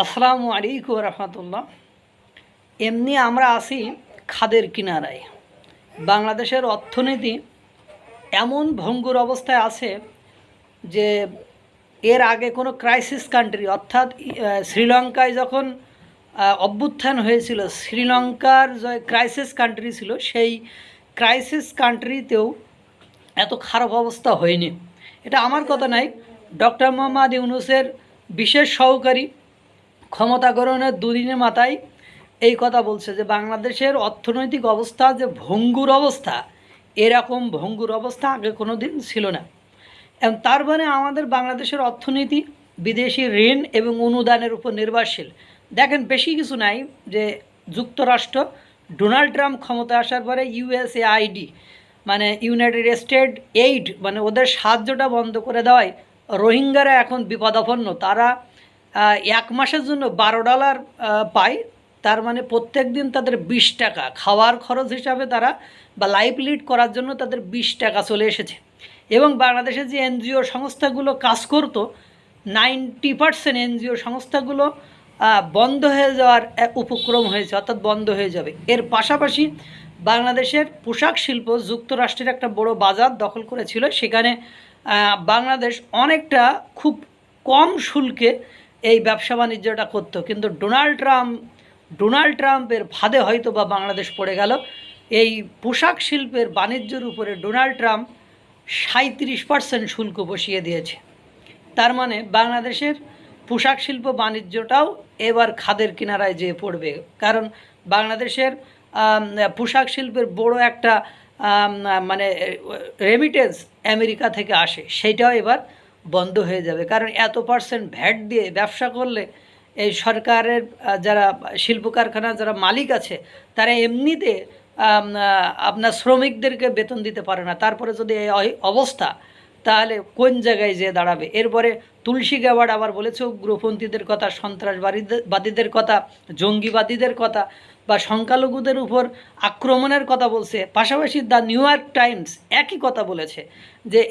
আসসালামু আলাইকুম রহমতুল্লাহ। এমনি আমরা আছি খাদের কিনারায়। বাংলাদেশের অর্থনীতি এমন ভঙ্গুর অবস্থায় আছে যে এর আগে কোনো ক্রাইসিস কান্ট্রি অর্থাৎ শ্রীলঙ্কায় যখন অভ্যুত্থান হয়েছিল, শ্রীলঙ্কার যে ক্রাইসিস কান্ট্রি ছিল, সেই ক্রাইসিস কান্ট্রিতেও এত খারাপ অবস্থা হয়নি। এটা আমার কথা নাই, ডক্টর মোহাম্মদ ইউনূসের বিশেষ সহকারী ক্ষমতা গ্রহণের দুদিনের মাথায় এই কথা বলছে যে বাংলাদেশের অর্থনৈতিক অবস্থা যে ভঙ্গুর অবস্থা, এরকম ভঙ্গুর অবস্থা আগে কোনো দিন ছিল না। এবং তার মানে আমাদের বাংলাদেশের অর্থনীতি বিদেশি ঋণ এবং অনুদানের উপর নির্ভরশীল। দেখেন, বেশি কিছু নাই যে যুক্তরাষ্ট্র ডোনাল্ড ট্রাম্প ক্ষমতা আসার পরে ইউএসএআইডি মানে ইউনাইটেড স্টেট এইড মানে ওদের সাহায্যটা বন্ধ করে দেওয়ায় রোহিঙ্গারা এখন বিপদাপন্ন। তারা এক মাসের জন্য $12 পায়। তার মানে প্রত্যেক দিন তাদের 20 টাকা খাওয়ার খরচ হিসাবে তারা বা লাইফ লিড করার জন্য তাদের 20 টাকা চলে এসেছে। এবং বাংলাদেশের যে এনজিও সংস্থাগুলো কাজ করতো, 90% এনজিও সংস্থাগুলো বন্ধ হয়ে যাওয়ার উপক্রম হয়েছে, অর্থাৎ বন্ধ হয়ে যাবে। এর পাশাপাশি বাংলাদেশের পোশাক শিল্প যুক্তরাষ্ট্রের একটা বড় বাজার দখল করেছিল। সেখানে বাংলাদেশ অনেকটা খুব কম শুল্কে এই ব্যবসা বাণিজ্যটা করতো, কিন্তু ডোনাল্ড ট্রাম্পের ফাঁদে হয়তো বা বাংলাদেশ পড়ে গেল। এই পোশাক শিল্পের বাণিজ্যের উপরে ডোনাল্ড ট্রাম্প 37% শুল্ক বসিয়ে দিয়েছে। তার মানে বাংলাদেশের পোশাক শিল্প বাণিজ্যটাও এবার খাদের কিনারায় যেয়ে পড়বে। কারণ বাংলাদেশের পোশাক শিল্পের বড় একটা মানে রেমিটেন্স আমেরিকা থেকে আসে, সেইটাও এবার বন্ধ হয়ে যাবে। কারণ এত % ভ্যাট দিয়ে ব্যবসা করলে এই সরকারের যারা শিল্প কারখানার যারা মালিক আছে, তারা এমনিতে আপনার শ্রমিকদেরকে বেতন দিতে পারে না। তারপরে যদি এই অবস্থা, তাহলে কোন জায়গায় যেয়ে দাঁড়াবে? এরপরে তুলসী গ্যাওয়ার্ড আবার বলেছে উগ্রপন্থীদের কথা, সন্ত্রাসবাদীদের কথা, জঙ্গিবাদীদের কথা বা সংখ্যালঘুদের উপর আক্রমণের কথা বলছে। পাশাপাশি দ্য নিউ ইয়র্ক টাইমস একই কথা বলেছে যে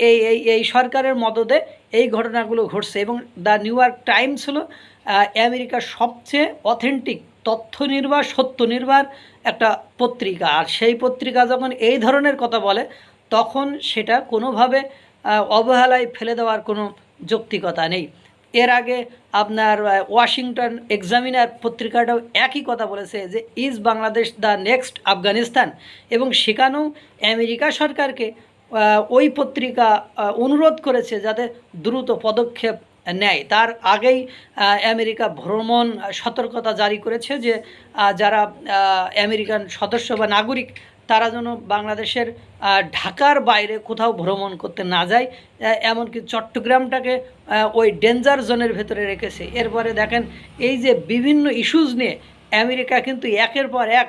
এই সরকারের মদদে এই ঘটনাগুলো ঘটছে। এবং দ্য নিউ ইয়র্ক টাইমস হলো আমেরিকার সবচেয়ে অথেন্টিক তথ্য নির্ভর সত্য নির্ভর একটা পত্রিকা। আর সেই পত্রিকা যখন এই ধরনের কথা বলে, তখন সেটা কোনোভাবে অবহেলায় ফেলে দেওয়ার কোনো যৌক্তিকতা নেই। এর আগে আপনার ওয়াশিংটন এক্সামিনার পত্রিকাটাও একই কথা বলেছে যে is Bangladesh the next Afghanistan, এবং সেখানেও আমেরিকা সরকারকে ওই পত্রিকা অনুরোধ করেছে যাতে দ্রুত পদক্ষেপ নেয়। তার আগেই আমেরিকা ভ্রমণ সতর্কতা জারি করেছে যে যারা আমেরিকান সদস্য বা নাগরিক, তারা যেন বাংলাদেশের ঢাকার বাইরে কোথাও ভ্রমণ করতে না যায়। এমনকি চট্টগ্রামটাকে ওই ডেঞ্জার জোনের ভেতরে রেখেছে। এরপরে দেখেন, এই যে বিভিন্ন ইস্যুজ নিয়ে আমেরিকা কিন্তু একের পর এক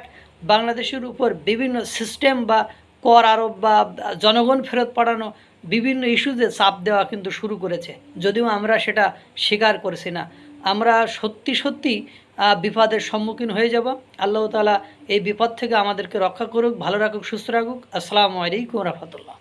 বাংলাদেশের উপর বিভিন্ন সিস্টেম বা কর আরোপ বা জনগণ ফেরত পাঠানো বিভিন্ন ইস্যুতে চাপ দেওয়া কিন্তু শুরু করেছে, যদিও আমরা সেটা স্বীকার করছি না। আমরা সত্যি বিপদের সম্মুখীন হয়ে যাব। আল্লাহ তাআলা এই বিপদ থেকে আমাদেরকে রক্ষা করুক, ভালো রাখুক, সুস্থ রাখুক। আসসালামু আলাইকুম রহমতুল্লাহ।